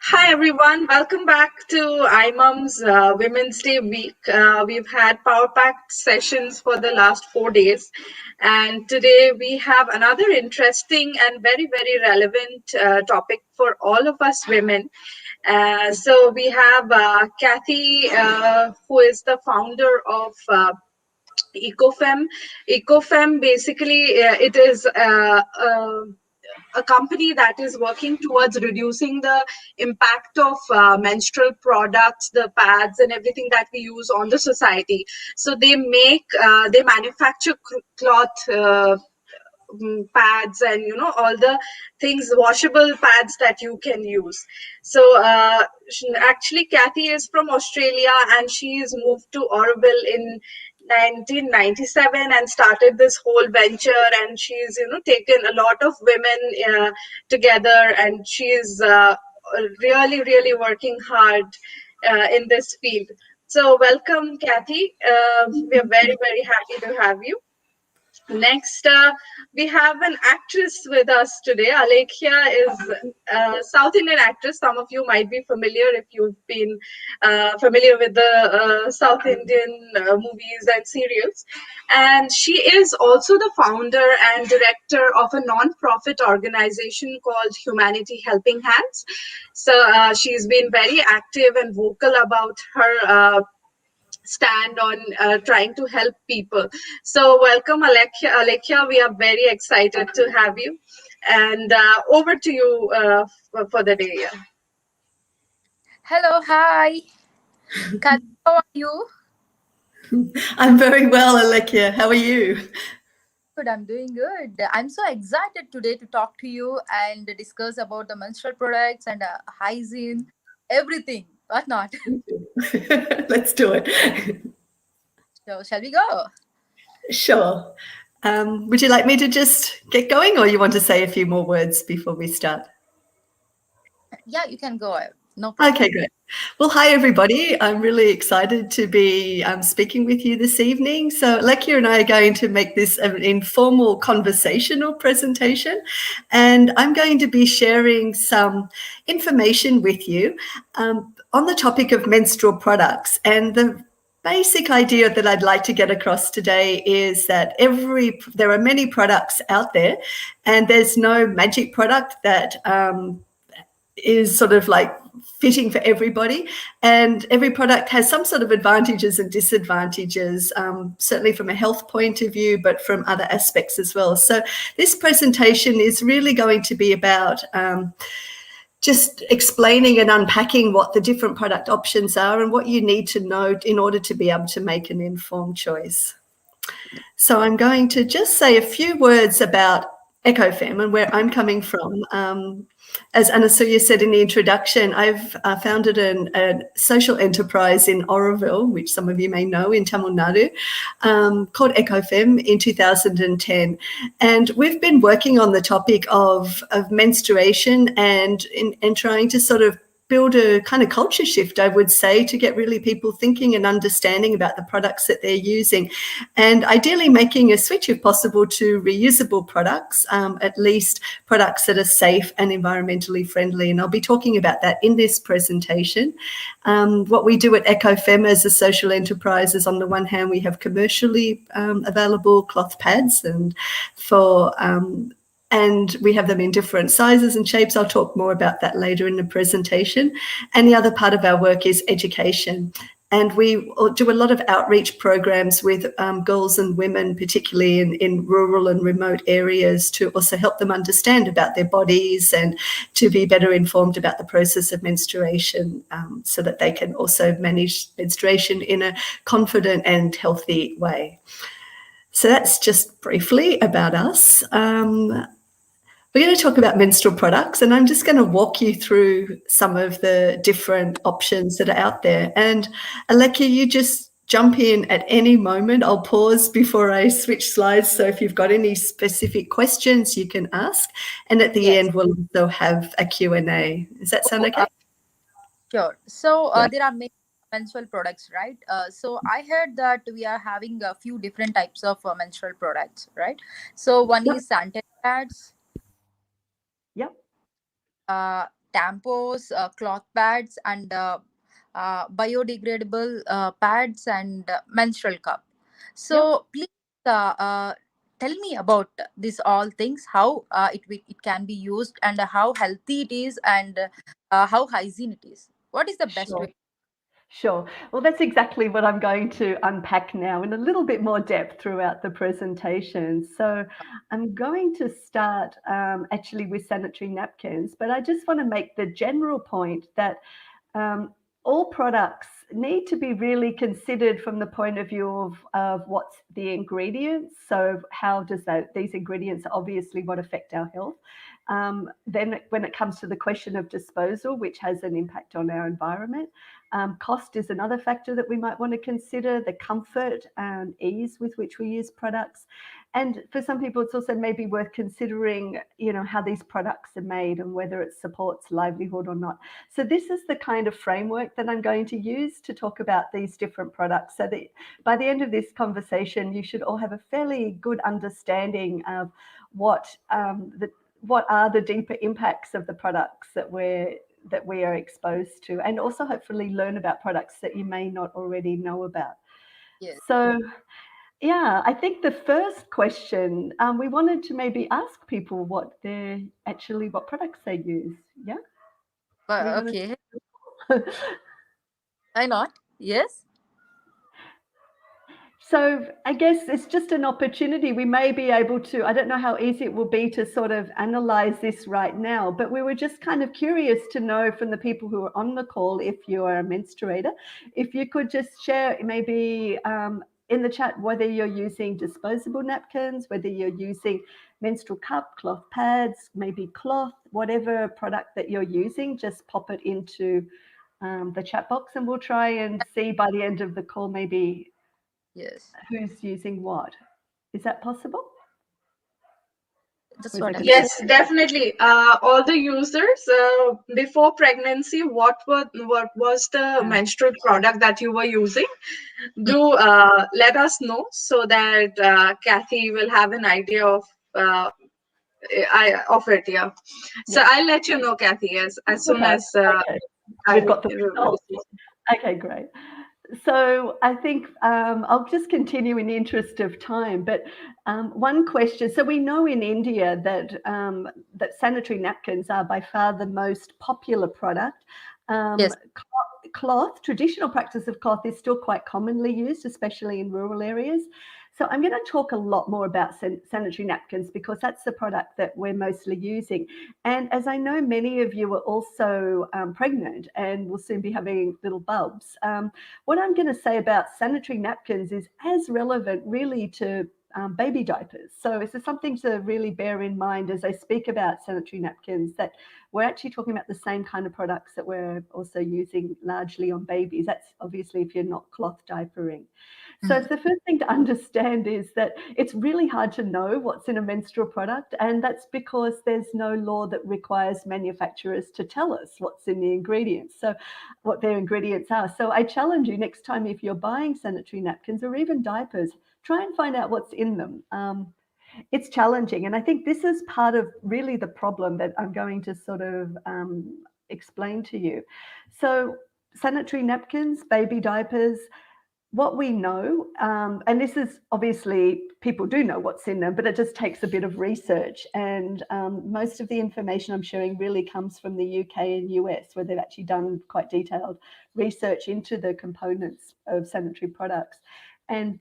Hi everyone, welcome back to iMumz Women's Day week. We've had power packed sessions for the last 4 days, and today we have another interesting and very relevant topic for all of us women. So we have Kathy, who is the founder of Ecofem. Ecofem basically it is a company that is working towards reducing the impact of menstrual products, the pads, and everything that we use on the society. So they manufacture cloth. Pads and all the things, washable pads that you can use. So actually Kathy is from Australia and she's moved to Oroville in 1997 and started this whole venture, and she's taken a lot of women together, and she's really working hard in this field. So welcome Kathy. We are very happy to have you. Next, we have an actress with us today. Alekhya is a South Indian actress. Some of you might be familiar if you've been familiar with the South Indian movies and serials. And she is also the founder and director of a non-profit organization called Humanity Helping Hands. So she's been very active and vocal about her stand on trying to help people. So welcome Alekhya. Alekhya, we are very excited to have you. And over to you for the day. Yeah. Hello, hi. Kat, how are you? I'm very well, Alekhya. How are you? Good, I'm doing good. I'm so excited today to talk to you and discuss about the menstrual products and hygiene, everything. What not? Let's do it. So, shall we go? Sure. Would you like me to just get going, or you want to say a few more words before we start? Yeah, you can go. No problem. Okay, great. Well, hi, everybody. I'm really excited to be speaking with you this evening. So Alekhya and I are going to make this an informal conversational presentation, and I'm going to be sharing some information with you on the topic of menstrual products. And the basic idea that I'd like to get across today is that there are many products out there, and there's no magic product that is sort of like fitting for everybody, and every product has some sort of advantages and disadvantages, certainly from a health point of view, but from other aspects as well. So this presentation is really going to be about just explaining and unpacking what the different product options are and what you need to know in order to be able to make an informed choice. So I'm going to just say a few words about Ecofem and where I'm coming from. As Anasuya said in the introduction, I've founded a social enterprise in Oroville, which some of you may know, in Tamil Nadu, called Ecofem in 2010. And we've been working on the topic of menstruation and trying to sort of build a kind of culture shift, I would say, to get really people thinking and understanding about the products that they're using, and ideally making a switch, if possible, to reusable products, at least products that are safe and environmentally friendly. And I'll be talking about that in this presentation. What we do at Ecofem as a social enterprise is, on the one hand, we have commercially available cloth pads, and we have them in different sizes and shapes. I'll talk more about that later in the presentation. And the other part of our work is education. And we do a lot of outreach programs with girls and women, particularly in rural and remote areas, to also help them understand about their bodies and to be better informed about the process of menstruation, so that they can also manage menstruation in a confident and healthy way. So that's just briefly about us. We're going to talk about menstrual products, and I'm just going to walk you through some of the different options that are out there. And Alekhya, you just jump in at any moment. I'll pause before I switch slides. So if you've got any specific questions, you can ask. And at the end, we'll also have a Q&A. Does that sound okay? Sure. So there are many menstrual products, right? So I heard that we are having a few different types of menstrual products, right? So one is sanitary pads. Yep. tampons, cloth pads, and biodegradable pads, and menstrual cup. Yep. So please tell me about these all things, how it can be used, and how healthy it is, and how hygiene it is. What is the best Sure. way? Sure. Well, that's exactly what I'm going to unpack now in a little bit more depth throughout the presentation. So, I'm going to start actually with sanitary napkins, but I just want to make the general point that um, all products need to be really considered from the point of view of what's the ingredients. So, how does these ingredients obviously what affect our health? Then, when it comes to the question of disposal, which has an impact on our environment, cost is another factor that we might want to consider, the comfort and ease with which we use products. And for some people, it's also maybe worth considering, how these products are made and whether it supports livelihood or not. So this is the kind of framework that I'm going to use to talk about these different products, so that by the end of this conversation, you should all have a fairly good understanding of what are the deeper impacts of the products that we are exposed to, and also hopefully learn about products that you may not already know about. Yes. So, yeah, I think the first question, we wanted to maybe ask people what products they use. Yeah, do we want Okay. to? Why not? Yes. So I guess it's just an opportunity. We may be able to, I don't know how easy it will be to sort of analyze this right now, but we were just kind of curious to know from the people who are on the call, if you are a menstruator, if you could just share maybe in the chat whether you're using disposable napkins, whether you're using menstrual cup, cloth pads, maybe cloth, whatever product that you're using, just pop it into the chat box, and we'll try and see by the end of the call maybe Yes. who's using what. Is that possible? That's Or is what it I'm going to saying. Yes, take? definitely. All the users before pregnancy, what was the Yeah. menstrual product that you were using? Hmm. Do let us know so that Kathy will have an idea uh, of it. Yeah. So Yeah. I'll let you know, Kathy, as soon Okay. as Okay. I We've got the results. receive. Okay, great. So I think I'll just continue in the interest of time. But one question. So we know in India that sanitary napkins are by far the most popular product. Um, Yes. Cloth, traditional practice of cloth is still quite commonly used, especially in rural areas. So I'm going to talk a lot more about sanitary napkins because that's the product that we're mostly using. And as I know, many of you are also pregnant and will soon be having little bulbs. What I'm going to say about sanitary napkins is as relevant really to baby diapers. So this is something to really bear in mind as I speak about sanitary napkins, that we're actually talking about the same kind of products that we're also using largely on babies. That's obviously if you're not cloth diapering. So Hmm. the first thing to understand is that it's really hard to know what's in a menstrual product, and that's because there's no law that requires manufacturers to tell us what's in the ingredients, so what their ingredients are. So I challenge you, next time if you're buying sanitary napkins or even diapers, try and find out what's in them. It's challenging, and I think this is part of really the problem that I'm going to sort of explain to you. So sanitary napkins, baby diapers, what we know, and this is obviously people do know what's in them, but it just takes a bit of research. And most of the information I'm sharing really comes from the UK and US, where they've actually done quite detailed research into the components of sanitary products. And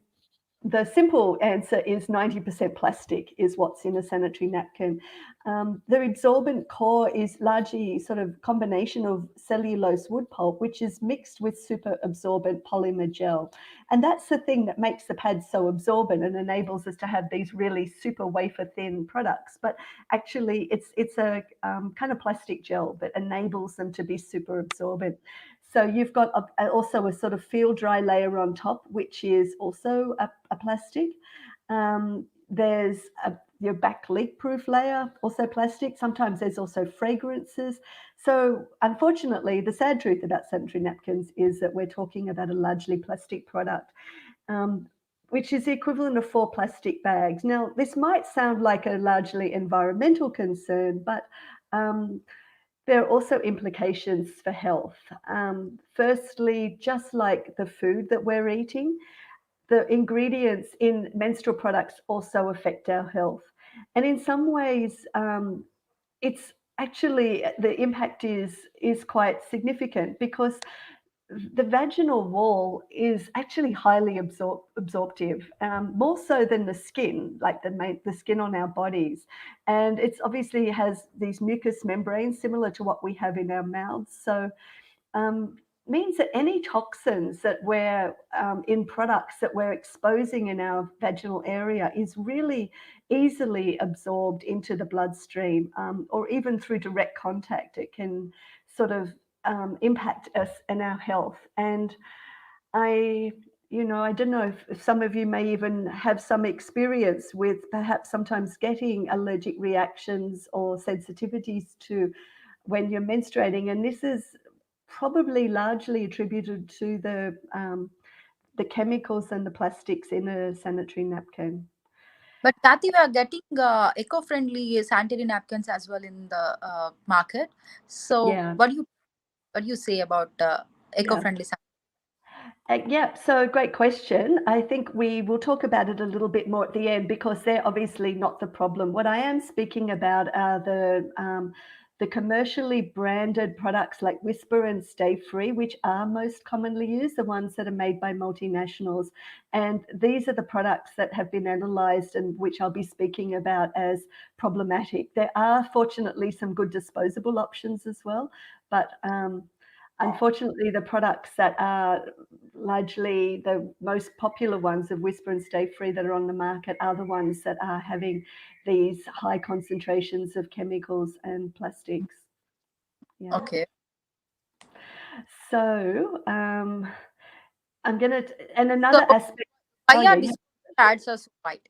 the simple answer is 90% plastic is what's in a sanitary napkin. The absorbent core is largely sort of combination of cellulose wood pulp, which is mixed with super absorbent polymer gel. And that's the thing that makes the pads so absorbent and enables us to have these really super wafer thin products. But actually it's a kind of plastic gel that enables them to be super absorbent. So you've got also a sort of field dry layer on top, which is also a plastic. There's your back leak proof layer, also plastic. Sometimes there's also fragrances. So unfortunately, the sad truth about sanitary napkins is that we're talking about a largely plastic product, um, which is the equivalent of 4 plastic bags. Now, this might sound like a largely environmental concern, but There are also implications for health. Firstly, just like the food that we're eating, the ingredients in menstrual products also affect our health. And in some ways, it's actually the impact is quite significant because the vaginal wall is actually highly absorptive, more so than the skin, like the skin on our bodies. And it's obviously has these mucous membranes similar to what we have in our mouths. So um, means that any toxins that we're in products that we're exposing in our vaginal area is really easily absorbed into the bloodstream, or even through direct contact. It can sort of impact us and our health. And I, I don't know if some of you may even have some experience with perhaps sometimes getting allergic reactions or sensitivities to when you're menstruating. And this is probably largely attributed to the chemicals and the plastics in a sanitary napkin. But Kathy, we are getting eco-friendly sanitary napkins as well in the market. So, Yeah, what do you say about yeah. eco-friendly? Yeah, so great question. I think we will talk about it a little bit more at the end because they're obviously not the problem. What I am speaking about are the commercially branded products like Whisper and Stay Free, which are most commonly used, the ones that are made by multinationals. And these are the products that have been analysed and which I'll be speaking about as problematic. There are fortunately some good disposable options as well, but unfortunately, the products that are largely the most popular ones of Whisper and Stay Free that are on the market are the ones that are having these high concentrations of chemicals and plastics. Yeah. Okay. So I'm going to, and So, another aspect, oh why yeah, are yeah. display ads are so white?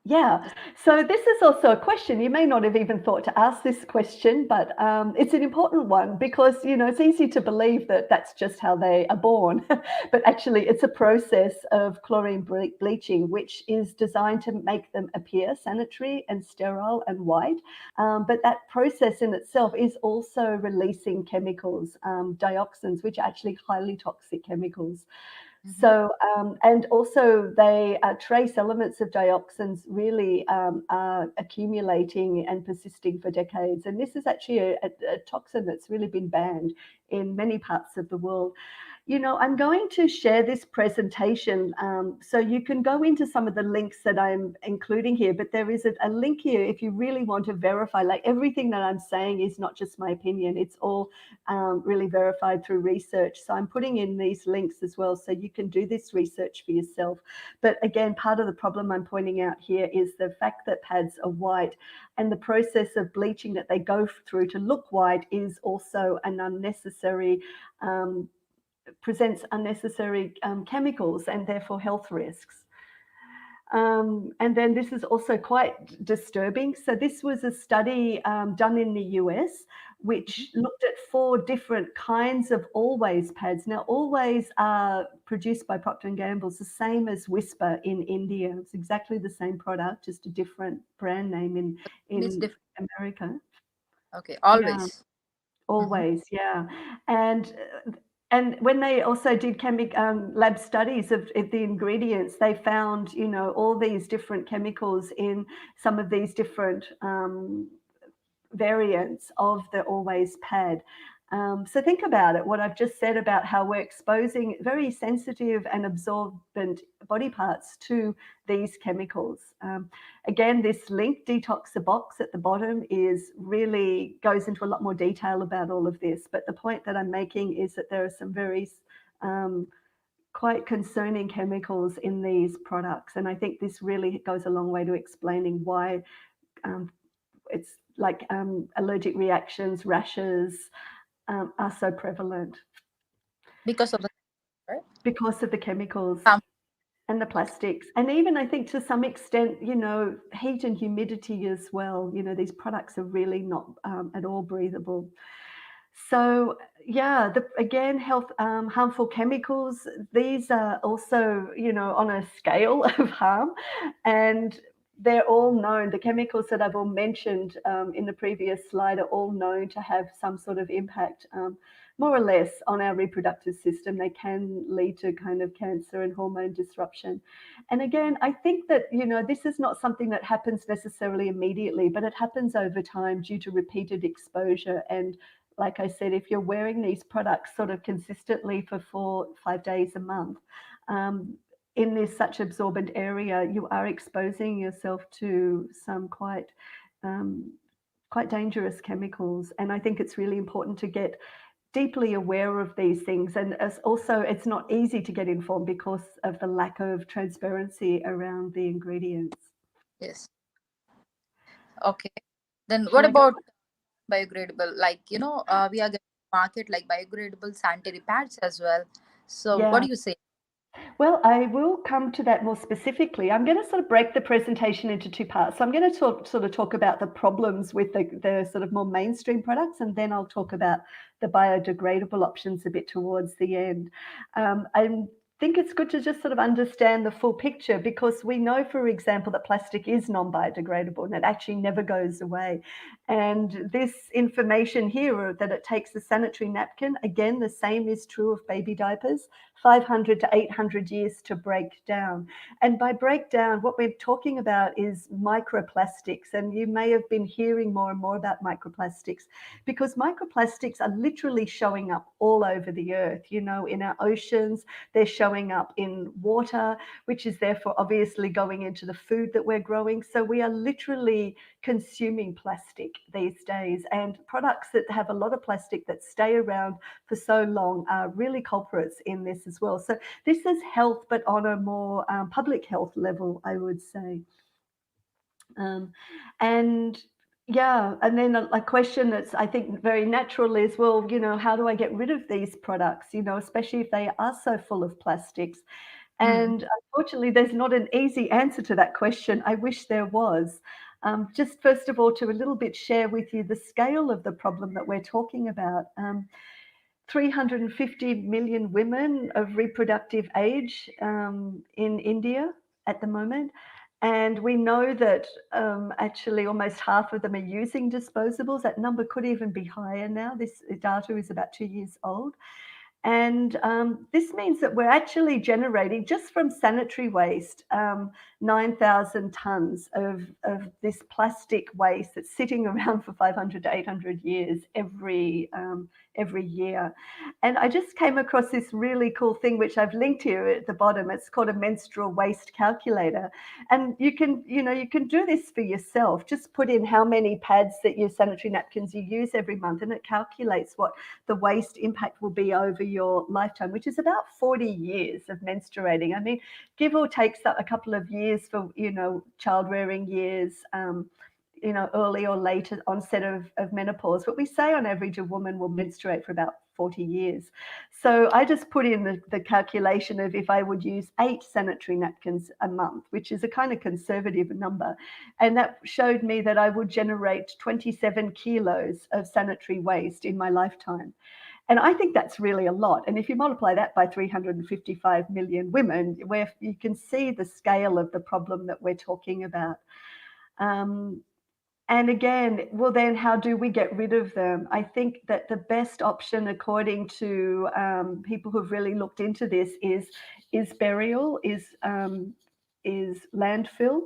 Yeah, so this is also a question. You may not have even thought to ask this question, but it's an important one because, it's easy to believe that that's just how they are born. But actually, it's a process of chlorine bleaching, which is designed to make them appear sanitary and sterile and white. But that process in itself is also releasing chemicals, dioxins, which are actually highly toxic chemicals. Mhm. So, and also they trace elements of dioxins really are accumulating and persisting for decades. And this is actually a toxin that's really been banned in many parts of the world. I'm going to share this presentation so you can go into some of the links that I'm including here, but there is a link here if you really want to verify, like everything that I'm saying is not just my opinion, it's all really verified through research. So I'm putting in these links as well so you can do this research for yourself. But again, part of the problem I'm pointing out here is the fact that pads are white and the process of bleaching that they go through to look white is also an unnecessary presents unnecessary chemicals and therefore health risks. And then this is also quite disturbing. So this was a study done in the US, which looked at 4 different kinds of Always pads. Now, Always are produced by Procter & Gamble, it's the same as Whisper in India. It's exactly the same product, just a different brand name It's in different. America. Okay, Yeah. always. Mhm. Always, yeah. And and when they also did chemic lab studies of the ingredients, they found, all these different chemicals in some of these different variants of the Always pad. So think about it, what I've just said about how we're exposing very sensitive and absorbent body parts to these chemicals. Again, this link, Detox the Box at the bottom, is really goes into a lot more detail about all of this. But the point that I'm making is that there are some very quite concerning chemicals in these products. And I think this really goes a long way to explaining why um, it's like allergic reactions, rashes are so prevalent Because of the right? because of the chemicals Um, and the okay. plastics. And even I think to some extent, heat and humidity as well. These products are really not at all breathable. So yeah, again, health harmful chemicals. These are also, on a scale of harm, and they're all known. The chemicals that I've all mentioned in the previous slide are all known to have some sort of impact, more or less, on our reproductive system. They can lead to kind of cancer and hormone disruption. And again, I think that, this is not something that happens necessarily immediately, but it happens over time due to repeated exposure. And like I said, if you're wearing these products sort of consistently for 4-5 days a month, in this such absorbent area, you are exposing yourself to some quite dangerous chemicals. And I think it's really important to get deeply aware of these things. And as also, it's not easy to get informed because of the lack of transparency around the ingredients. Yes. Okay. Then Shall what I go? about biodegradable? Like, we are getting market like biodegradable sanitary pads as well. So what Yeah. do you say? Well, I will come to that more specifically. I'm going to sort of break the presentation into two parts. So I'm going to talk about the problems with the sort of more mainstream products, and then I'll talk about the biodegradable options a bit towards the end. I think it's good to just sort of understand the full picture, because we know, for example, that plastic is non-biodegradable and it actually never goes away. And this information here, that it takes a sanitary napkin, again, the same is true of baby diapers, 500 to 800 years to break down. And by breakdown, what we're talking about is microplastics. And you may have been hearing more and more about microplastics, because microplastics are literally showing up all over the earth, in our oceans. They're showing up in water, which is therefore obviously going into the food that we're growing. So we are literally consuming plastic these days, and products that have a lot of plastic that stay around for so long are really culprits in this as well. So this is health, but on a more public health level, I would say. And yeah, and then a question that's, I think, very natural is, well, how do I get rid of these products, especially if they are so full of plastics? Hmm. And unfortunately, there's not an easy answer to that question. I wish there was. Just first of all, to a little bit share with you the scale of the problem that we're talking about. 350 million women of reproductive age in India at the moment. And we know that actually almost half of them are using disposables. That number could even be higher now. This data is about 2 years old. And this means that we're actually generating, just from sanitary waste, 9,000 tonnes of this plastic waste that's sitting around for 500 to 800 years every year. And I just came across this really cool thing, which I've linked here at the bottom. It's called a menstrual waste calculator. And you can do this for yourself. Just put in how many pads that your sanitary napkins you use every month, and it calculates what the waste impact will be over your lifetime, which is about 40 years of menstruating. I mean, give or take a couple of years for, child rearing years, early or late onset of menopause. But we say on average a woman will menstruate for about 40 years. So I just put in the calculation of if I would use 8 sanitary napkins a month, which is a kind of conservative number. And that showed me that I would generate 27 kilos of sanitary waste in my lifetime. And I think that's really a lot. And if you multiply that by 355 million women, where you can see the scale of the problem that we're talking about. And again, well, then how do we get rid of them? I think that the best option, according to people who've really looked into this, is burial, is landfill.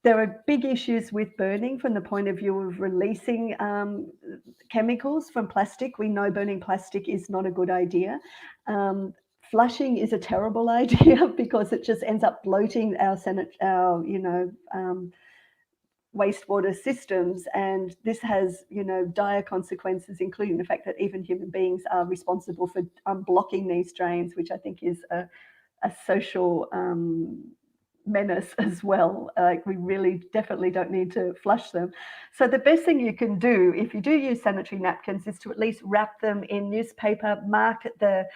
There are big issues with burning from the point of view of releasing chemicals from plastic. We know burning plastic is not a good idea. Flushing is a terrible idea because it just ends up bloating our wastewater systems, and this has dire consequences, including the fact that even human beings are responsible for unblocking these drains, which I think is a social menace as well. We really definitely don't need to flush them. So the best thing you can do if you do use sanitary napkins is to at least wrap them in newspaper, mark the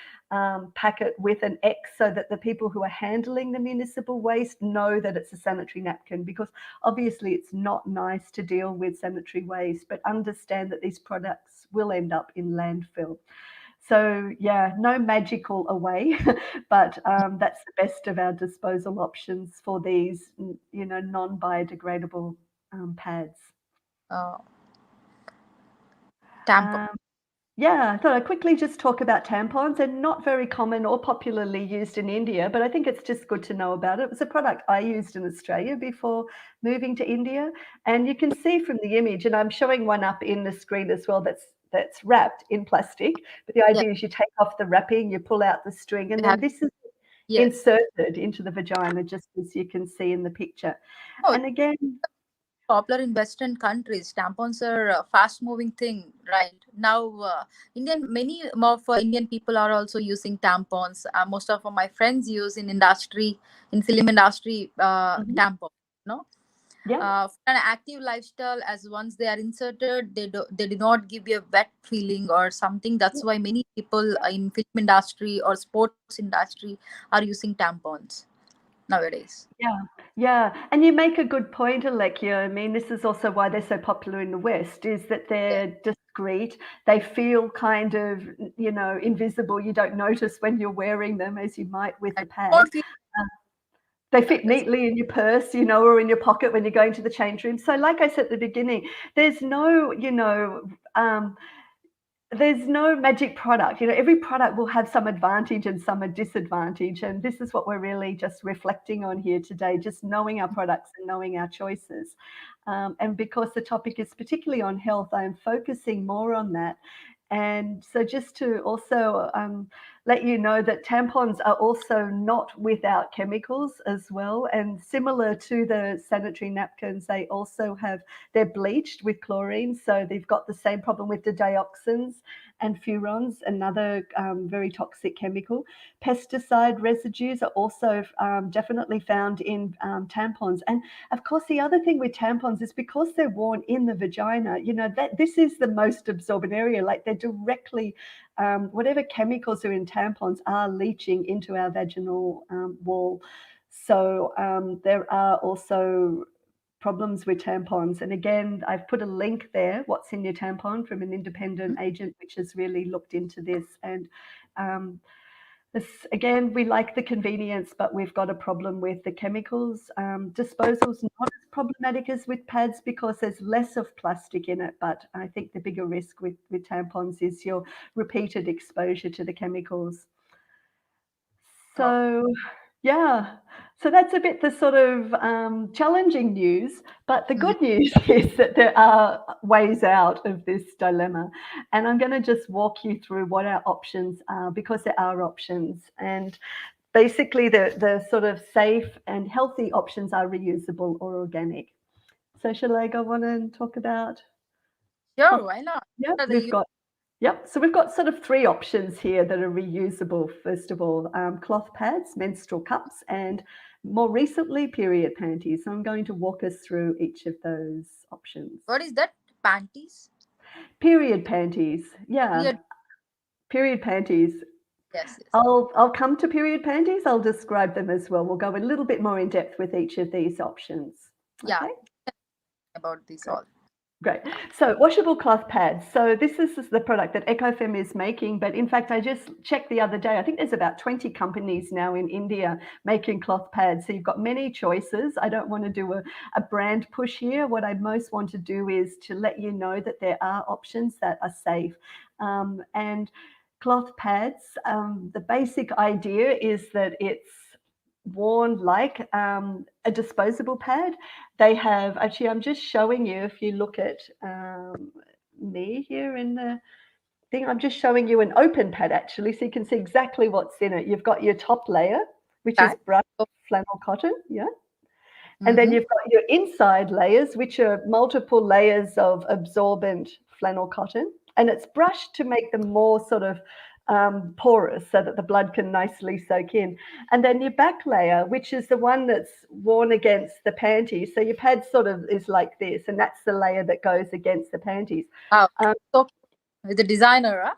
packet with an X so that the people who are handling the municipal waste know that it's a sanitary napkin, because obviously it's not nice to deal with sanitary waste, but understand that these products will end up in landfill. So yeah, no magical away, but that's the best of our disposal options for these, non-biodegradable pads. Uh, tampon. Um, Yeah, I thought I'd quickly just talk about tampons. They're not very common or popularly used in India, but I think it's just good to know about it. It was a product I used in Australia before moving to India, and you can see from the image, and I'm showing one up in the screen as well that's wrapped in plastic. But the Yeah, idea is you take off the wrapping, you pull out the string, and we then have. this is Yes. inserted into the vagina, just as you can see in the picture. Oh, And again, popular in Western countries. Tampons are a fast-moving thing right now. Many of Indian people are also using tampons. Most of my friends use in film industry, mhm, tampons. No, yeah. for an active lifestyle, as once they are inserted, they do not give you a wet feeling or something. That's why many people in film industry or sports industry are using tampons nowadays. Yeah, yeah. And you make a good point, Alekia. I mean, this is also why they're so popular in the West, is that Yeah. they're discreet. They feel kind of, invisible. You don't notice when you're wearing them as you might with I a pad. don't feel. They Yeah, fit that's neatly in your purse, or in your pocket when you're going to the change room. So, like I said at the beginning, there's no, um, there's no magic product. Every product will have some advantage and some disadvantage. And this is what we're really just reflecting on here today, just knowing our products and knowing our choices. And because the topic is particularly on health, I'm focusing more on that. And so, just to also let you know that tampons are also not without chemicals as well. And similar to the sanitary napkins, they're bleached with chlorine. So they've got the same problem with the dioxins and furans, another very toxic chemical. Pesticide residues are also definitely found in tampons. And of course, the other thing with tampons is because they're worn in the vagina, that this is the most absorbent area. Like they're directly, whatever chemicals are in tampons are leaching into our vaginal wall. So there are also problems with tampons. And again, I've put a link there, What's in Your Tampon, from an independent agent which has really looked into this. And again, we like the convenience, but we've got a problem with the chemicals. Disposal's not as problematic as with pads because there's less of plastic in it, but I think the bigger risk with tampons is your repeated exposure to the chemicals. oh, So, yeah, so that's a bit the sort of challenging news. But the mhm. good news is that there are ways out of this dilemma. And I'm going to just walk you through what our options are because there are options. And basically, the sort of safe and healthy options are reusable or organic. So, shall I go on and talk about Sure, what? why not? Yeah, What are the we've got. Yep. So we've got sort of three options here that are reusable. First of all, cloth pads, menstrual cups, and more recently, period panties. So I'm going to walk us through each of those options. what is that? Panties? Period panties. Yeah, Period. period panties. Yes, yes. I'll come to period panties. I'll describe them as well. We'll go a little bit more in depth with each of these options. Yeah, Okay. about this Great. all. Great. So washable cloth pads. So this is the product that Ecofem is making, but in fact, I just checked the other day. I think there's about 20 companies now in India making cloth pads. So you've got many choices. I don't want to do a brand push here. What I most want to do is to let you know that there are options that are safe. And cloth pads, the basic idea is that it's worn like a disposable pad. They have, actually, I'm just showing you, if you look at me here in the thing, I'm just showing you an open pad actually, so you can see exactly what's in it. You've got your top layer, which is Okay. brushed flannel cotton, yeah. And then Mm-hmm. you've got your inside layers, which are multiple layers of absorbent flannel cotton. And it's brushed to make them more sort of porous so that the blood can nicely soak in. And then your back layer, which is the one that's worn against the panties. So your pad sort of is like this, and that's the layer that goes against the panties. Wow. Um, So with the designer, huh?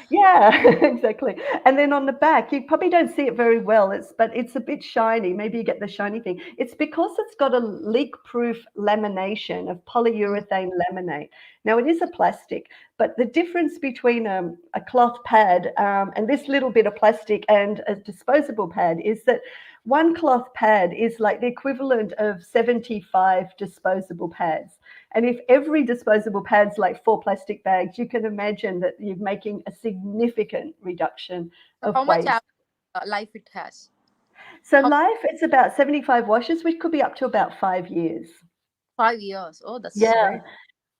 Yeah, exactly. And then on the back, you probably don't see it very well. But it's a bit shiny. Maybe you get the shiny thing. It's because it's got a leak-proof lamination of Mm. polyurethane laminate. Now it is a plastic, but the difference between a cloth pad and this little bit of plastic and a disposable pad is that one cloth pad is like the equivalent of 75 disposable pads. And if every disposable pad's like 4 plastic bags, you can imagine that you're making a significant reduction So of how much waste. life it has? So How life, it's about 75 washes, which could be up to about 5 years. 5 years? Oh, that's Yeah, very.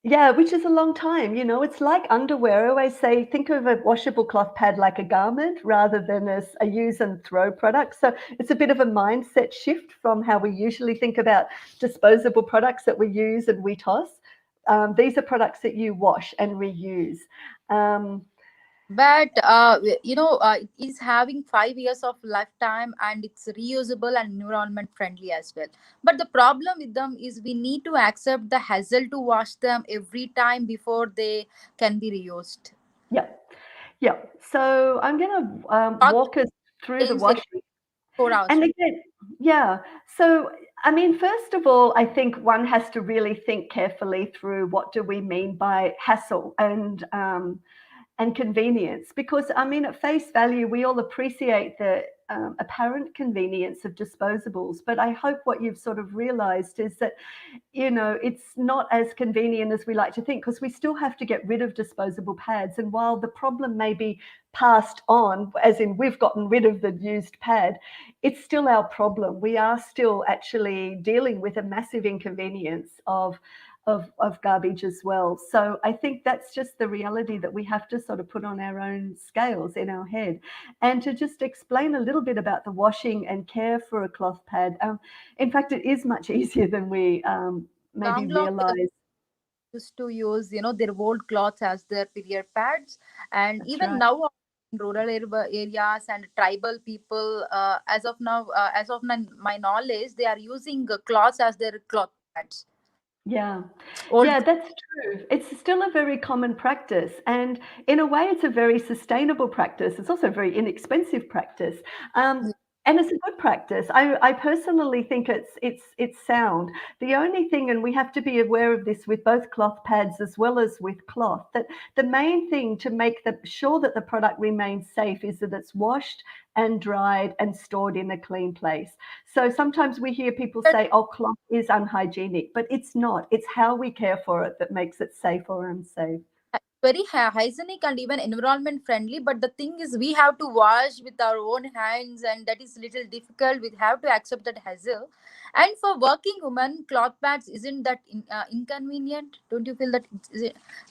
yeah, which is a long time. It's like underwear. I always say, think of a washable cloth pad like a garment rather than as a use and throw product. So it's a bit of a mindset shift from how we usually think about disposable products that we use and we toss. These are products that you wash and reuse. Um, But it is having 5 years of lifetime, and it's reusable and environment friendly as well. But the problem with them is we need to accept the hassle to wash them every time before they can be reused. yeah, yeah. So I'm going to Cloth walk us through the change like washing. 4 hours, And right? again, yeah. So, I mean, first of all, I think one has to really think carefully through what do we mean by hassle and convenience, because I mean, at face value, we all appreciate the apparent convenience of disposables, but I hope what you've sort of realized is that it's not as convenient as we like to think, because we still have to get rid of disposable pads. And while the problem may be passed on, as in we've gotten rid of the used pad, it's still our problem. We are still actually dealing with a massive inconvenience of garbage as well. So I think that's just the reality that we have to sort of put on our own scales in our head. And to just explain a little bit about the washing and care for a cloth pad. In fact, it is much easier than we maybe Long ago, realize. used to use their old cloths as their period pads, and That's even right. now in rural areas and tribal people, my knowledge, they are using cloths as their cloth pads. Yeah. Old. Yeah, that's true. It's still a very common practice. And in a way, it's a very sustainable practice. It's also a very inexpensive practice. And it's a good practice. I personally think it's sound. The only thing, and we have to be aware of this with both cloth pads as well as with cloth, that the main thing to make sure that the product remains safe is that it's washed and dried and stored in a clean place. So sometimes we hear people say, oh, cloth is unhygienic, but it's not. It's how we care for it that makes it safe or unsafe. Very hygienic and even environment friendly, but the thing is we have to wash with our own hands, and that is little difficult. We have to accept that hassle. And for working women, cloth pads isn't that inconvenient? Don't you feel that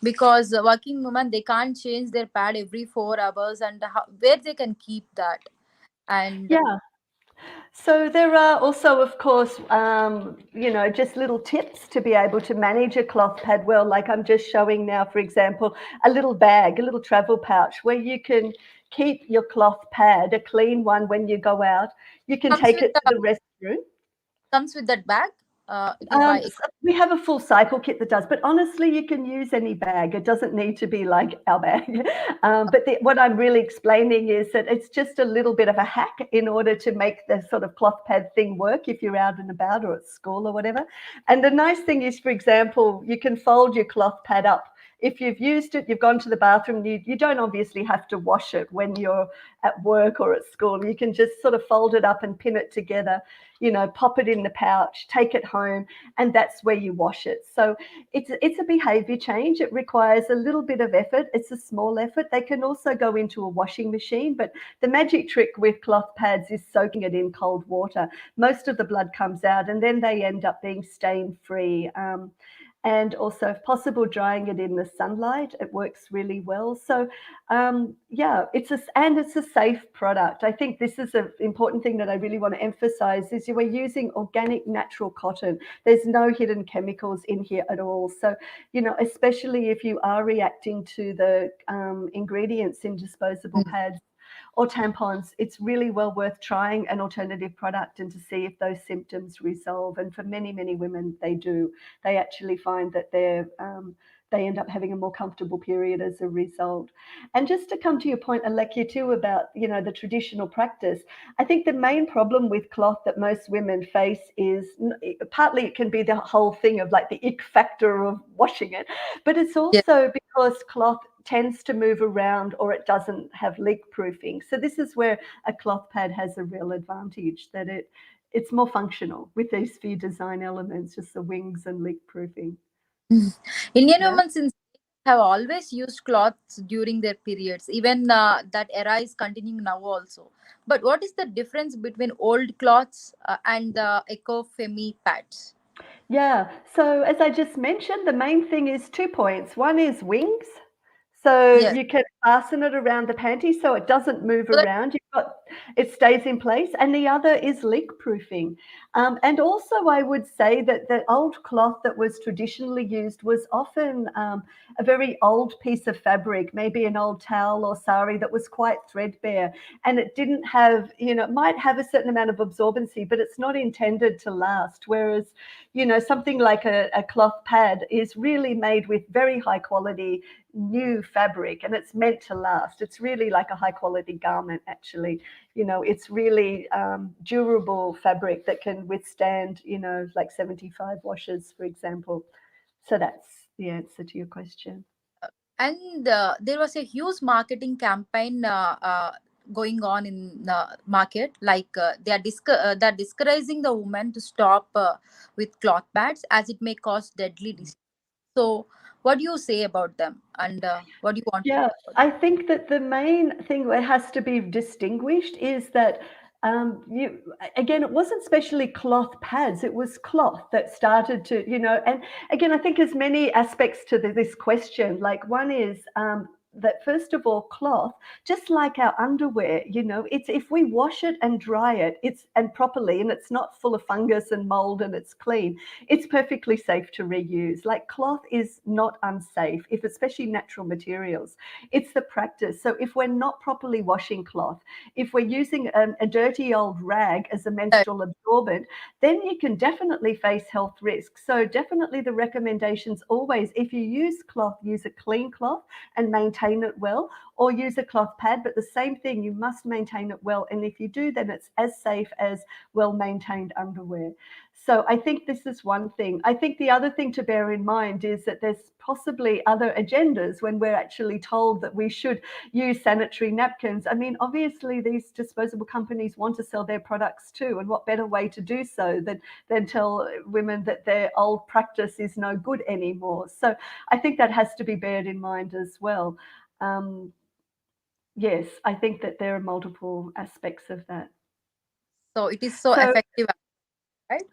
because working women, they can't change their pad every 4 hours, and where they can keep that? And Yeah. So there are also, of course, just little tips to be able to manage a cloth pad well. Like I'm just showing now, for example, a little bag, a little travel pouch where you can keep your cloth pad, a clean one when you go out. You can comes take with it to the the restroom. comes with that bag. It will buy. So we have a full cycle kit that does, but honestly, you can use any bag. It doesn't need to be like our bag. But what I'm really explaining is that it's just a little bit of a hack in order to make the sort of cloth pad thing work if you're out and about or at school or whatever. And the nice thing is, for example, you can fold your cloth pad up. If you've used it, you've gone to the bathroom, you don't obviously have to wash it when you're at work or at school. You can just sort of fold it up and pin it together, pop it in the pouch, take it home, and that's where you wash it. So it's a behavior change. It requires a little bit of effort. It's a small effort. They can also go into a washing machine, but the magic trick with cloth pads is soaking it in cold water. Most of the blood comes out, and then they end up being stain free. And also, if possible, drying it in the sunlight. It works really well. So, yeah, it's a safe product. I think this is an important thing that I really want to emphasize is we're using organic, natural cotton. There's no hidden chemicals in here at all. So, especially if you are reacting to the ingredients in disposable pads or tampons, it's really well worth trying an alternative product and to see if those symptoms resolve. And for many, many women, they do. They actually find that they end up having a more comfortable period as a result. And just to come to your point, Alekia, too, about, the traditional practice, I think the main problem with cloth that most women face is partly it can be the whole thing of like the ick factor of washing it, but it's Yeah. also because cloth tends to move around or it doesn't have leak proofing. So this is where a cloth pad has a real advantage, that it's more functional with these few design elements, just the wings and leak proofing. Indian Yeah. women since have always used cloths during their periods. Even that era is continuing now also. But what is the difference between old cloths and the eco-femi pads? Yeah. So as I just mentioned, the main thing is 2 points. One is wings. So Yes. you can fasten it around the panty so it doesn't move So that, around. It stays in place. And the other is leak proofing. And also, I would say that the old cloth that was traditionally used was often a very old piece of fabric, maybe an old towel or sari that was quite threadbare. And it didn't have, it might have a certain amount of absorbency, but it's not intended to last. Whereas, something like a cloth pad is really made with very high quality new fabric, and it's meant to last. It's really like a high quality garment, actually. It's really durable fabric that can withstand, like 75 washes, for example. So that's the answer to your question. and there was a huge marketing campaign going on in the market. Like they're discouraging the women to stop with cloth pads as it may cause deadly disease. So, what do you say about them, and what do you want to Yeah, say about I think that the main thing that has to be distinguished is that again, it wasn't specially cloth pads, it was cloth that started to, and again, I think there's many aspects to this question. Like one is that first of all, cloth, just like our underwear, it's if we wash it and dry it, and properly, and it's not full of fungus and mold and it's clean, it's perfectly safe to reuse. Like cloth is not unsafe, if especially natural materials. It's the practice. So if we're not properly washing cloth, if we're using a dirty old rag as a that? menstrual absorbent, then you can definitely face health risks. So definitely the recommendations always, if you use cloth, use a clean cloth and maintain it well, or use a cloth pad, but the same thing, you must maintain it well. And if you do, then it's as safe as well-maintained underwear. So I think this is one thing. I think the other thing to bear in mind is that there's possibly other agendas when we're actually told that we should use sanitary napkins. I mean, obviously these disposable companies want to sell their products too, and what better way to do so than tell women that their old practice is no good anymore. So I think that has to be bared in mind as well. Yes, I think that there are multiple aspects of that. So it is so So effective, right?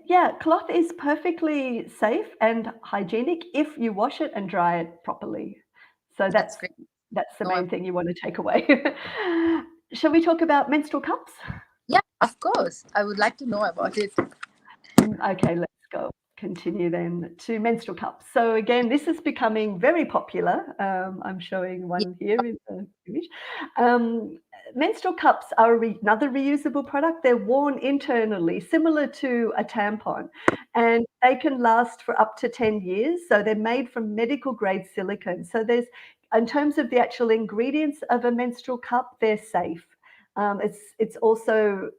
yeah, cloth is perfectly safe and hygienic if you wash it and dry it properly. So That's that's great. that's the No, main thing you want to take away. Shall we talk about menstrual cups? yeah, of course. I would like to know about it. Okay, let's go. Continue then to menstrual cups. So again, this is becoming very popular. I'm showing Yeah. one here in the image. Um, Menstrual cups are another reusable product. They're worn internally, similar to a tampon, and they can last for up to 10 years. So they're made from medical grade silicone. So in terms of the actual ingredients of a menstrual cup, they're safe. It's also,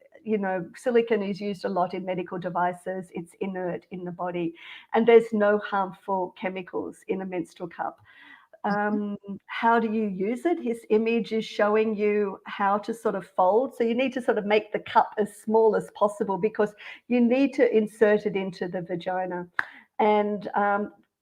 silicone is used a lot in medical devices. It's inert in the body, and there's no harmful chemicals in a menstrual cup. How do you use it? His image is showing you how to sort of fold. So you need to sort of make the cup as small as possible because you need to insert it into the vagina. And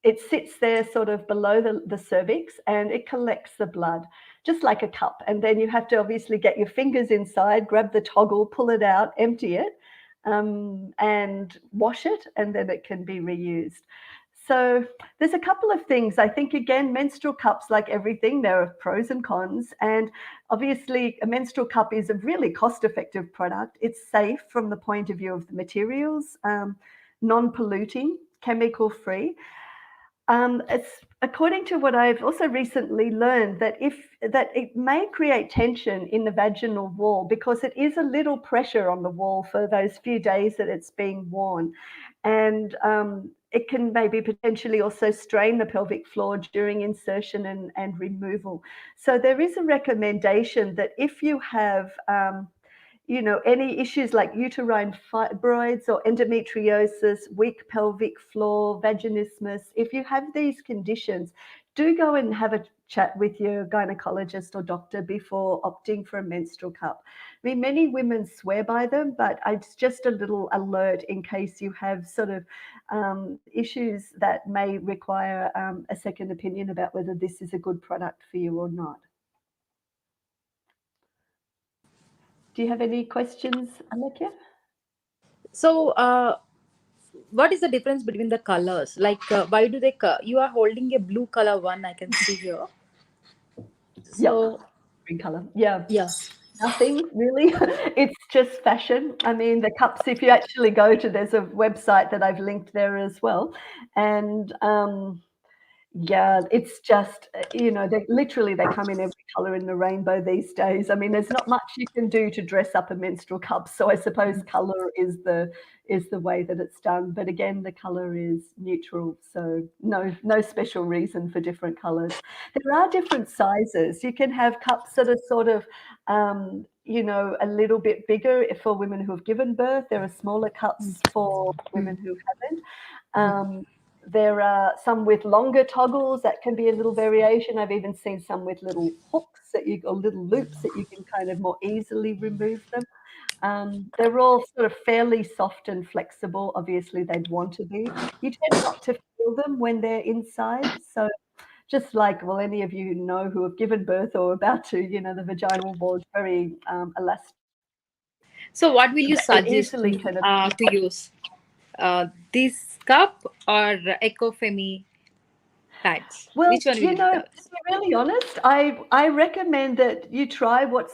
it sits there sort of below the cervix and it collects the blood, just like a cup. And then you have to obviously get your fingers inside, grab the toggle, pull it out, empty it, and wash it, and then it can be reused. So there's a couple of things. I think, again, menstrual cups, like everything, there are pros and cons. And obviously, a menstrual cup is a really cost-effective product. It's safe from the point of view of the materials, non-polluting, chemical-free. It's according to what I've also recently learned that it may create tension in the vaginal wall because it is a little pressure on the wall for those few days that it's being worn, and it can maybe potentially also strain the pelvic floor during insertion and removal. So there is a recommendation that if you have any issues like uterine fibroids or endometriosis, weak pelvic floor, vaginismus, if you have these conditions, do go and have a chat with your gynecologist or doctor before opting for a menstrual cup. I mean, many women swear by them, but it's just a little alert in case you have sort of issues that may require a second opinion about whether this is a good product for you or not. Do you have any questions, Alekia? So, what is the difference between the colors? Like, why do they? You are holding a blue color one. I can see here. Yep, So, green color. Yeah. yeah. Nothing really. It's just fashion. I mean, the cups, if you actually go to, there's a website that I've linked there as well. And yeah, it's just, they come in every color in the rainbow these days. I mean, there's not much you can do to dress up a menstrual cup. So I suppose color is the way that it's done. But again, the color is neutral. So no special reason for different colors. There are different sizes. You can have cups that are sort of, a little bit bigger for women who have given birth. There are smaller cups for women who haven't. There are some with longer toggles that can be a little variation. I've even seen some with little hooks or little loops that you can kind of more easily remove them. They're all sort of fairly soft and flexible. Obviously, they'd want to be. You tend not to feel them when they're inside. So just like, well, any of you know who have given birth or about to, the vaginal wall is very elastic. So, what will you It suggest easily me can. to use? This cup or Ecofemi pads? Well, Which one will you to use? be really honest, I recommend that you try what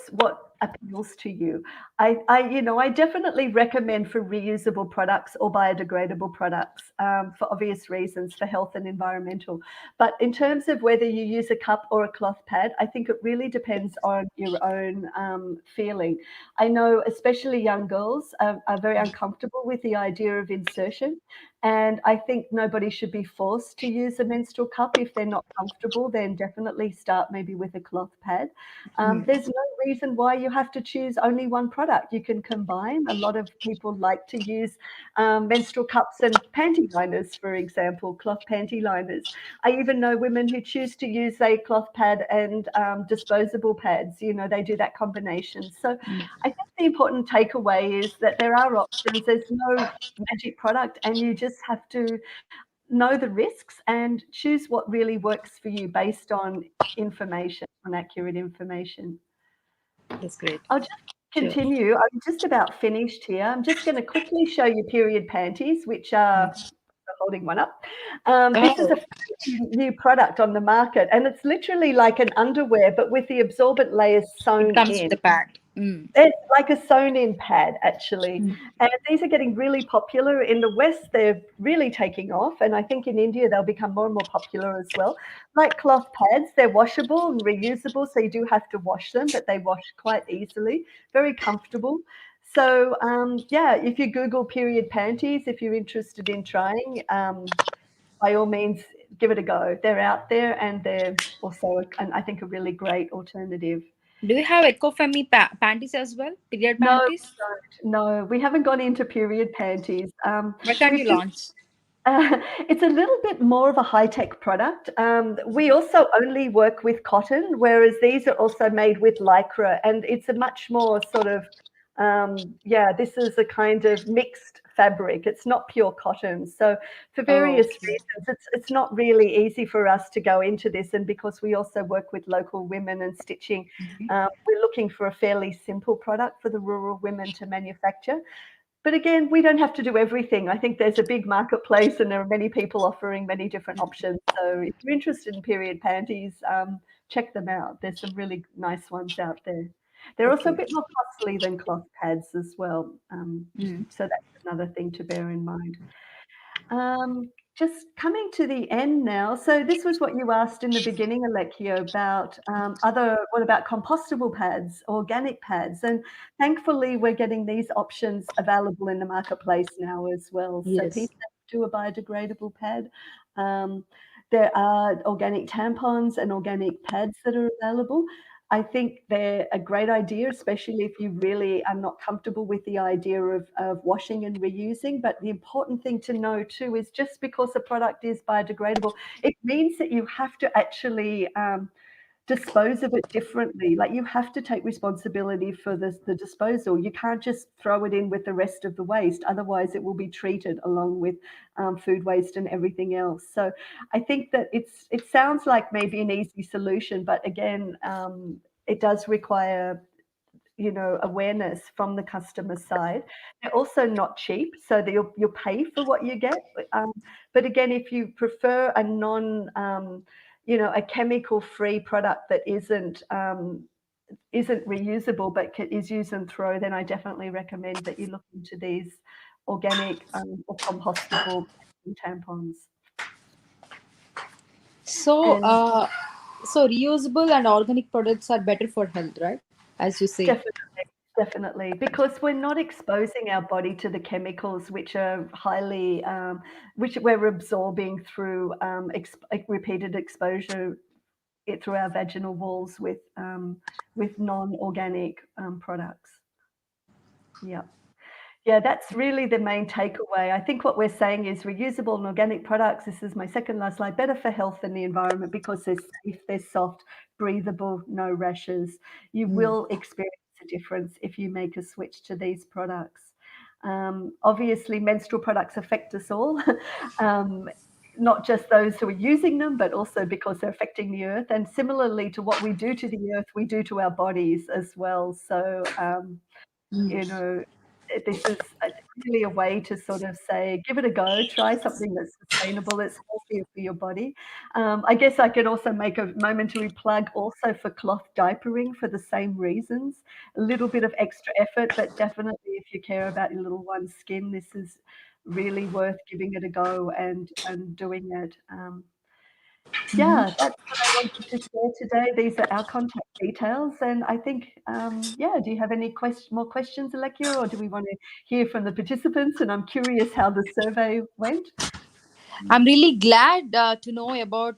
appeals to you. I definitely recommend for reusable products or biodegradable products for obvious reasons, for health and environmental. But in terms of whether you use a cup or a cloth pad, I think it really depends on your own feeling. I know especially young girls are very uncomfortable with the idea of insertion. And I think nobody should be forced to use a menstrual cup. If they're not comfortable, then definitely start maybe with a cloth pad. There's no reason why you have to choose only one product. You can combine. A lot of people like to use menstrual cups and panty liners, for example, cloth panty liners. I even know women who choose to use a cloth pad and disposable pads. They do that combination. So I think the important takeaway is that there are options. There's no magic product, and you just have to know the risks and choose what really works for you based on accurate information. That's great. I'll just Sure. continue. I'm just about finished here. I'm just going to quickly show you period panties, which are holding one up. This is a new product on the market, and it's literally like an underwear, but with the absorbent layers It sewn comes with in. the pad. It's like a sewn-in pad, actually. And these are getting really popular. In the West, they're really taking off. And I think in India, they'll become more and more popular as well. Like cloth pads, they're washable and reusable. So you do have to wash them, but they wash quite easily. Very comfortable. So, if you Google period panties, if you're interested in trying, by all means, give it a go. They're out there, and they're also, I think, a really great alternative. Do you have Ecofemi panties as well? Period No, panties? no, we haven't gone into period panties. Why can't you We've just launch? it's a little bit more of a high-tech product. We also only work with cotton, whereas these are also made with lycra, and it's a much more sort of, this is a kind of mixed fabric. It's not pure cotton. So for various reasons, it's not really easy for us to go into this. And because we also work with local women and stitching, we're looking for a fairly simple product for the rural women to manufacture. But again, we don't have to do everything. I think there's a big marketplace and there are many people offering many different options. So if you're interested in period panties, check them out. There's some really nice ones out there. They're also a bit more costly than cloth pads as well. So that's another thing to bear in mind. Just coming to the end now. So this was what you asked in the beginning, Alekio, about what about compostable pads, organic pads? And thankfully, we're getting these options available in the marketplace now as well. So Yes. do a biodegradable pad. Um, there are organic tampons and organic pads that are available. I think they're a great idea, especially if you really are not comfortable with the idea of washing and reusing. But the important thing to know too is just because a product is biodegradable, it means that you have to actually dispose of it differently. Like you have to take responsibility for the disposal. You can't just throw it in with the rest of the waste. Otherwise, it will be treated along with food waste and everything else. So I think that it sounds like maybe an easy solution, but again, it does require awareness from the customer side. They're also not cheap, so that you'll pay for what you get. But again, if you prefer a a chemical-free product that isn't reusable but is use and throw, then I definitely recommend that you look into these organic or compostable tampons. So, And reusable and organic products are better for health, right? As you say. definitely, definitely, because we're not exposing our body to the chemicals which are highly, which we're absorbing through repeated exposure through our vaginal walls with non-organic products. Yeah. Yeah, that's really the main takeaway. I think what we're saying is reusable and organic products, this is my second last slide, better for health and the environment because they're safe, they're soft, breathable, no rashes. You will experience a difference if you make a switch to these products. Obviously, menstrual products affect us all, not just those who are using them, but also because they're affecting the earth. And similarly to what we do to the earth, we do to our bodies as well. So, you know, this is really a way to sort of say, give it a go, try something that's sustainable, that's healthier for your body. I guess I could also make a momentary plug also for cloth diapering for the same reasons. A little bit of extra effort, but definitely if you care about your little one's skin, this is really worth giving it a go and doing it. Yeah, that's what I wanted to share today. These are our contact details, and I think, yeah, do you have any more questions, Alekia, or do we want to hear from the participants? And I'm curious how the survey went. I'm really glad to know about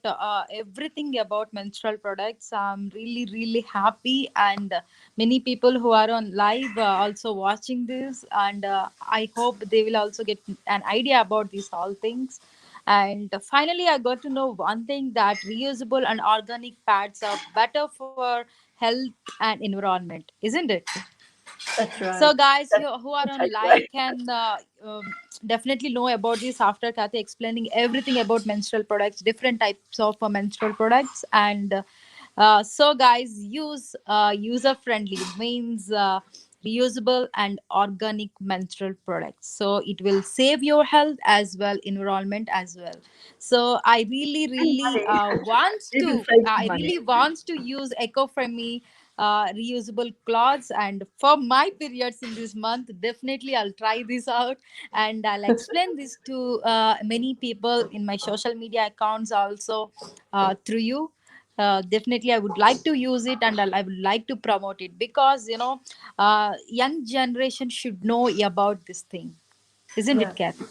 everything about menstrual products. I'm really, really happy, and many people who are on live also watching this, and I hope they will also get an idea about these all things. And finally, I got to know one thing that reusable and organic pads are better for health and environment, isn't it? That's right. So, guys, That's who are the on live takeaway. can definitely know about this after Kathy explaining everything about menstrual products, different types of menstrual products, and so guys, use user friendly means reusable and organic menstrual products. So it will save your health as well, environment as well. So I really, And really money. wants Even to. save some I money. really wants to use eco-friendly reusable cloths, and for my periods in this month definitely I'll try this out, and I'll explain this to many people in my social media accounts also through you. Definitely I would like to use it, and I would like to promote it because young generation should know about this thing, isn't Yeah. it, Kathy?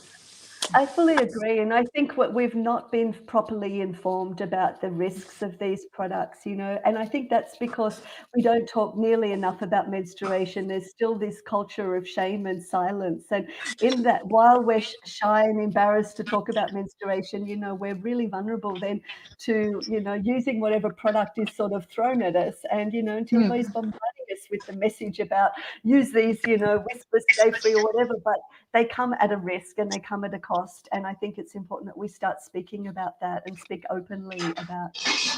I fully agree. And I think what we've not been properly informed about the risks of these products, and I think that's because we don't talk nearly enough about menstruation. There's still this culture of shame and silence. And in that, while we're shy and embarrassed to talk about menstruation, we're really vulnerable then to, using whatever product is sort of thrown at us. And, Hmm. TV's bombarding us with the message about use these, whisper, stay free or whatever. But they come at a risk and they come at a cost. And I think it's important that we start speaking about that and speak openly about,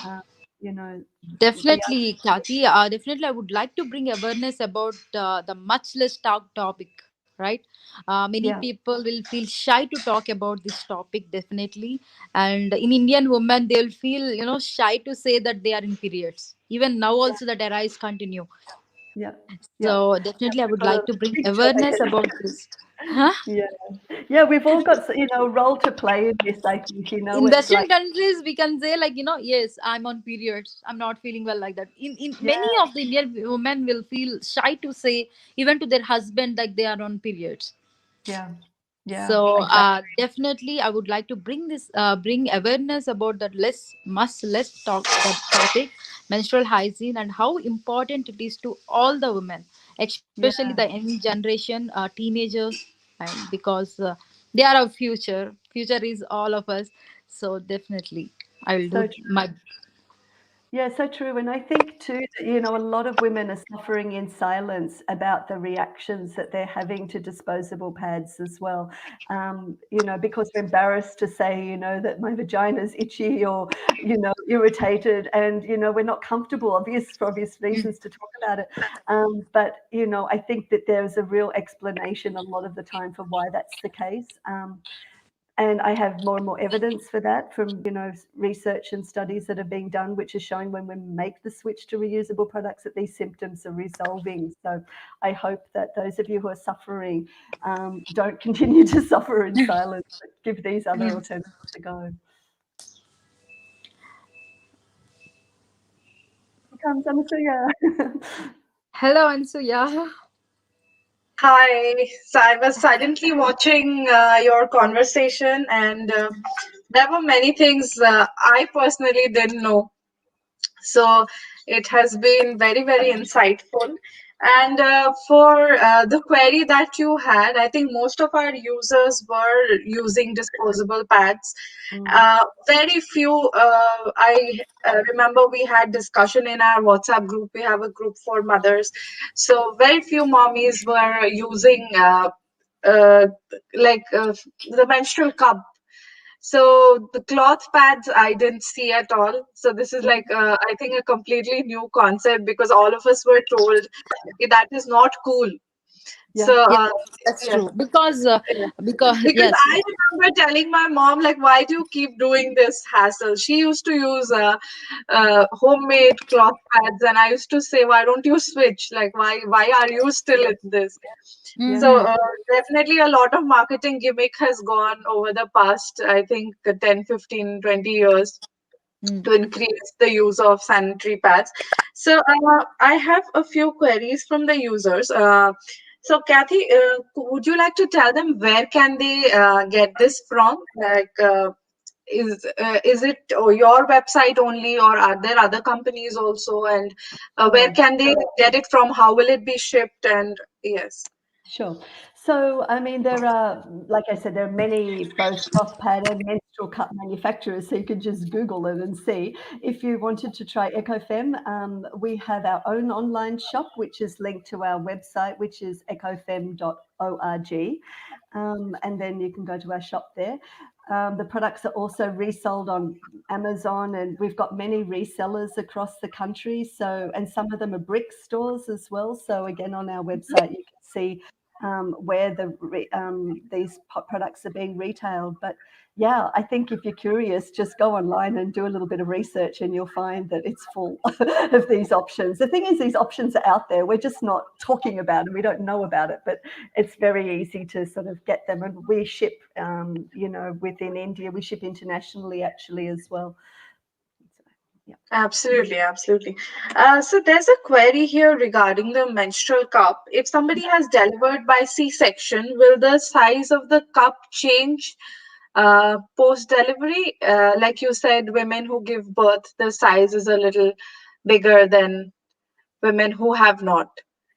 uh, the Definitely, Kathy. Definitely, I would like to bring awareness about the much less talk topic, right? Many yeah, people will feel shy to talk about this topic, definitely. And in Indian women, they'll feel, shy to say that they are in periods. Even now, yeah, also, that arise continue. yeah, yeah. So, Yeah, definitely, I we've would got a like to bring big awareness joy. about this. Huh? Yeah, yeah, we've all got a role to play in this. I think In it's Western like countries, we can say like, yes, I'm on periods, I'm not feeling well, like that. In many yeah, of the Indian women will feel shy to say even to their husband like they are on periods. yeah. Yeah, So exactly. definitely I would like to bring this bring awareness about that less talk that topic, menstrual hygiene, and how important it is to all the women, especially the Yeah, young generation, teenagers, and because they are our future is all of us. So definitely I will do so my. Yeah, so true. And I think too that, a lot of women are suffering in silence about the reactions that they're having to disposable pads as well. Because we're embarrassed to say, that my vagina's itchy or, irritated, and, we're not comfortable, for obvious reasons, to talk about it. But, I think that there's a real explanation a lot of the time for why that's the case. And I have more and more evidence for that from, research and studies that are being done, which is showing when we make the switch to reusable products that these symptoms are resolving. So I hope that those of you who are suffering don't continue to suffer in silence, but give these other alternatives a go. Here comes Anasuya. Hello, Ansuya. Hi. So I was silently watching your conversation, and there were many things I personally didn't know. So it has been very, very insightful. And for the query that you had, I think most of our users were using disposable pads. Mm, Very few, I remember we had discussion in our WhatsApp group. We have a group for mothers. So very few mommies were using uh, the menstrual cup. So the cloth pads I didn't see at all. So this is like I think a completely new concept because all of us were told "Okay, that is not cool." yeah, So Yeah, that's yes, true. Because yeah. Because yes, I remember telling my mom like, "Why do you keep doing this hassle?" She used to use homemade cloth pads, and I used to say, "Why don't you switch? Like, why are you still in this?" yeah, So mm-hmm. definitely a lot of marketing gimmick has gone over the past, I think, 10, 15, 20 years Mm. to increase the use of sanitary pads. So I have a few queries from the users. So Kathy, would you like to tell them where can they get this from? Like, is it your website only, or are there other companies also? And where sure. can they get it from? How will it be shipped? And yes. Sure. So, I mean, there are, like I said, there are many both cloth pad and menstrual cup manufacturers. So you can just Google it and see. If you wanted to try EcoFem, we have our own online shop, which is linked to our website, which is ecofem.org. And then you can go to our shop there. The products are also resold on Amazon, and we've got many resellers across the country. So, and some of them are brick stores as well. So, again, on our website, you can see where these products are being retailed. But yeah, I think if you're curious, just go online and do a little bit of research, and you'll find that it's full of these options. The thing is, these options are out there. We're just not talking about them. We don't know about it, but it's very easy to sort of get them. And we ship, within India, we ship internationally actually as well. So, yeah. Absolutely, absolutely. So there's a query here regarding the menstrual cup. If somebody has delivered by C-section, will the size of the cup change post-delivery? Like you said, women who give birth, the size is a little bigger than women who have not.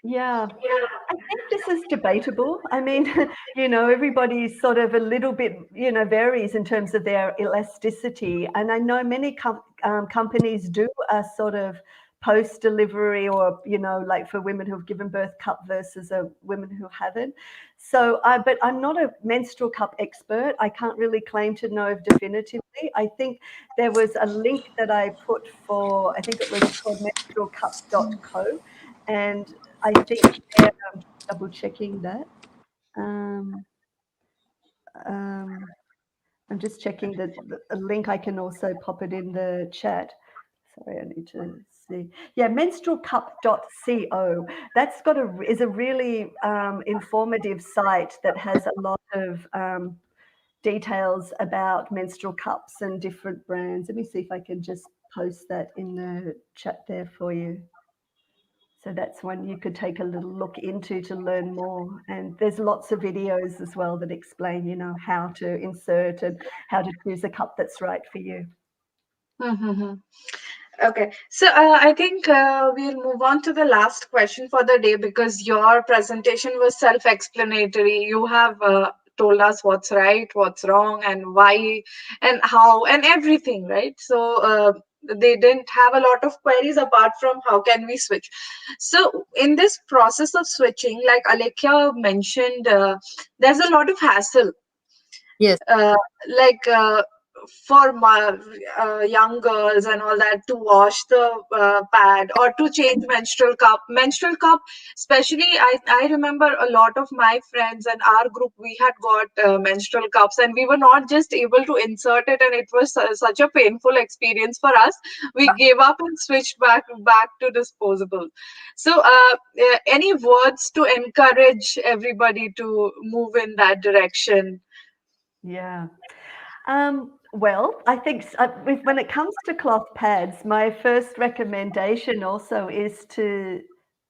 Yeah, I think this is debatable. I mean, everybody's sort of a little bit, varies in terms of their elasticity. And I know many companies do a sort of post delivery, or, like for women who've given birth cup versus a women who haven't. So, but I'm not a menstrual cup expert. I can't really claim to know definitively. I think there was a link that I put for, I think it was called menstrualcup.co. And I think there, I'm just double checking that. Um, um, I'm just checking that the link. I can also pop it in the chat. Sorry, I need to see. Yeah, menstrualcup.co. That's is a really informative site that has a lot of details about menstrual cups and different brands. Let me see if I can just post that in the chat there for you. So that's one you could take a little look into to learn more. And there's lots of videos as well that explain, how to insert and how to choose a cup that's right for you. Mm-hmm. Okay, so I think we'll move on to the last question for the day because your presentation was self-explanatory. You have told us what's right, what's wrong, and why, and how, and everything, right? So they didn't have a lot of queries apart from how can we switch. So in this process of switching, like Alekhya mentioned, there's a lot of hassle, Yes. uh, like for my young girls and all that to wash the pad or to change menstrual cup especially. I remember a lot of my friends and our group, we had got menstrual cups and we were not just able to insert it, and it was such a painful experience for us. We gave up and switched back to disposable. So any words to encourage everybody to move in that direction? Yeah. Well, I think when it comes to cloth pads, my first recommendation also is to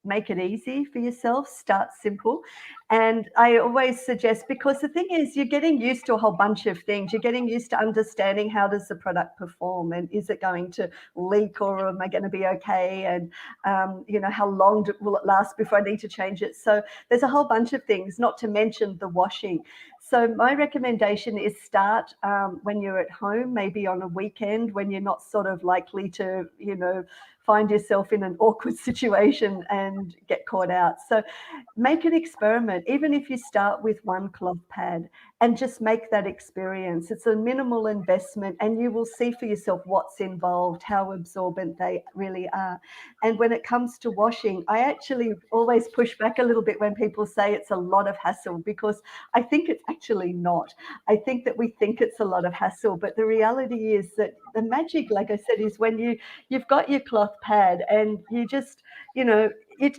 make it easy for yourself, start simple. And I always suggest, because the thing is, you're getting used to a whole bunch of things. You're getting used to understanding how does the product perform, and is it going to leak, or am I going to be okay? And, how long will it last before I need to change it? So there's a whole bunch of things, not to mention the washing. So my recommendation is start when you're at home, maybe on a weekend when you're not sort of likely to, find yourself in an awkward situation and get caught out. So make an experiment, even if you start with one cloth pad, and just make that experience. It's a minimal investment, and you will see for yourself what's involved, how absorbent they really are. And when it comes to washing, I actually always push back a little bit when people say it's a lot of hassle, because I think it's actually not. I think that we think it's a lot of hassle, but the reality is that the magic, like I said, is when you've got your cloth pad and you just, it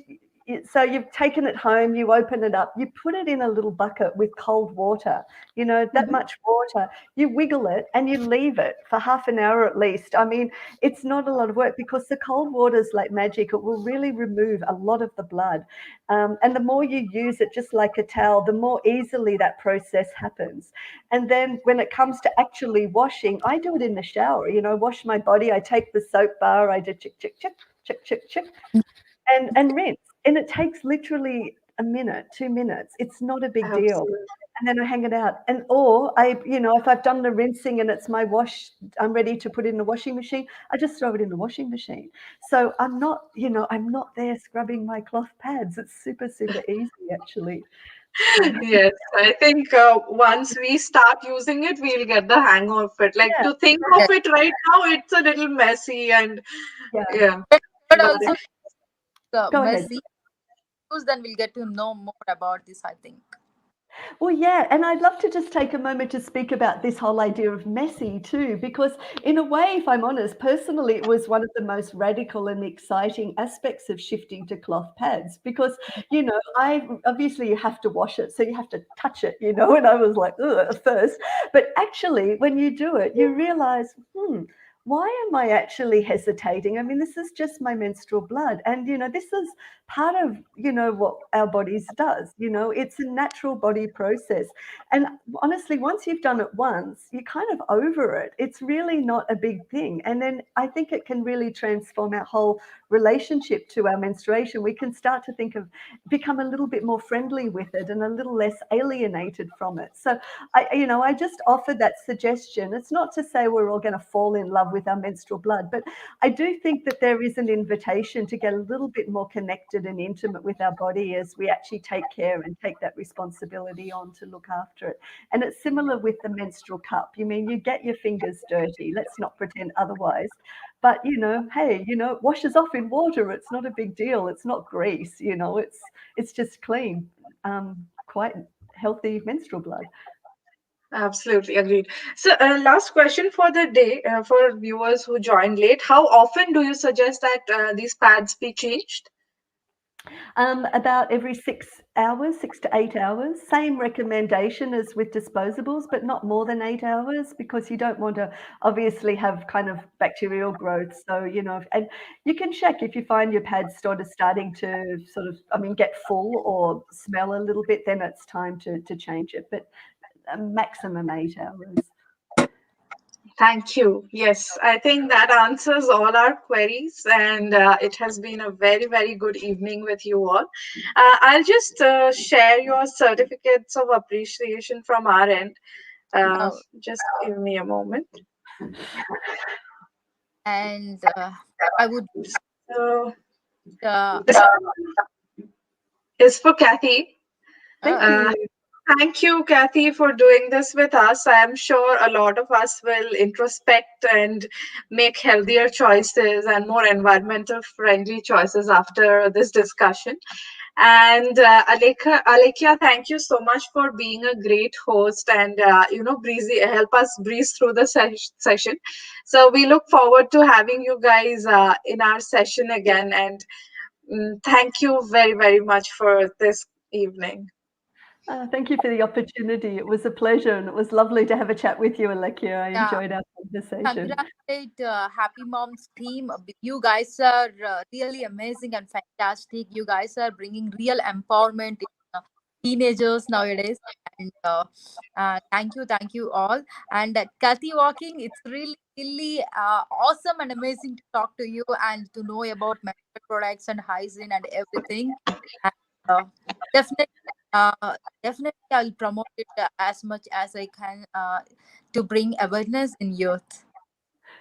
so you've taken it home, you open it up, you put it in a little bucket with cold water, that Mhm. much water, you wiggle it and you leave it for half an hour at least. I mean, it's not a lot of work, because the cold water is like magic. It will really remove a lot of the blood. And the more you use it, just like a towel, the more easily that process happens. And then when it comes to actually washing, I do it in the shower, wash my body. I take the soap bar, I do chick, chick, chick, chick, chick, chick, and rinse. And it takes literally a minute, 2 minutes. It's not a big deal. Absolutely. And then I hang it out. And or if I've done the rinsing and it's my wash, I'm ready to put it in the washing machine, I just throw it in the washing machine. So I'm not there scrubbing my cloth pads. It's super, super easy actually. So Yes, I think once we start using it, we'll get the hang of it. Like yeah, to think of Yes. it right now, it's a little messy and yeah. yeah, But got it. also Go ahead. messy news, then we'll get to know more about this, I think. Well, yeah, and I'd love to just take a moment to speak about this whole idea of messy too, because in a way, if I'm honest, personally, it was one of the most radical and exciting aspects of shifting to cloth pads, because, I obviously you have to wash it, so you have to touch it, and I was like, ugh, at first. But actually, when you do it, you realize, why am I actually hesitating? I mean, this is just my menstrual blood. And, this is part of, what our bodies does. It's a natural body process. And honestly, once you've done it once, you're kind of over it. It's really not a big thing. And then I think it can really transform our whole relationship to our menstruation. We can start to become a little bit more friendly with it and a little less alienated from it. So I just offered that suggestion. It's not to say we're all going to fall in love with our menstrual blood, but I do think that there is an invitation to get a little bit more connected and intimate with our body as we actually take care and take that responsibility on to look after it. And it's similar with the menstrual cup. You get your fingers dirty. Let's not pretend otherwise. But hey, it washes off in water. It's not a big deal. It's not grease. It's just clean, quite healthy menstrual blood. Absolutely agreed. So, last question for the day for viewers who joined late. How often do you suggest that these pads be changed? About every 6 hours, 6 to 8 hours. Same recommendation as with disposables, but not more than 8 hours, because you don't want to obviously have kind of bacterial growth. So, and you can check if you find your pads starting to get full or smell a little bit, then it's time to change it. But a maximum 8 hours. Thank you. Yes, I think that answers all our queries, and it has been a very, very good evening with you all. I'll just share your certificates of appreciation from our end. Oh, Just give me a moment. and I would So, uh, this is for Kathy. Thank oh, Uh, you. Thank you, Kathy, for doing this with us. I am sure a lot of us will introspect and make healthier choices and more environmental friendly choices after this discussion. And Alekia, thank you so much for being a great host and help us breeze through the session. So we look forward to having you guys in our session again. And thank you very, very much for this evening. Thank you for the opportunity. It was a pleasure, and it was lovely to have a chat with you, Alekia. I yeah. enjoyed our conversation. Congratulate Happy Moms team. You guys are really amazing and fantastic. You guys are bringing real empowerment in teenagers nowadays. And thank you all. And Kathy Walking, it's really, really awesome and amazing to talk to you and to know about menstrual products and hygiene and everything. And definitely, definitely, I'll promote it as much as I can to bring awareness in youth.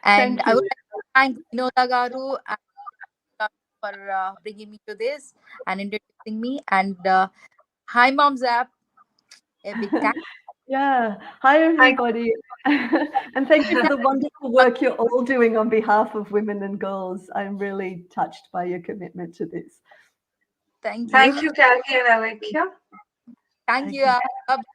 And Thank I would you. like to thank Vinoda Garu for bringing me to this and introducing me. And Hi Moms app, a big thank Yeah. Hi, Thank everybody. And thank you for the wonderful work you're all doing on behalf of women and girls. I'm really touched by your commitment to this. thank you. Thank you, Kathy and Alekia. Thank Thank you. you. Bye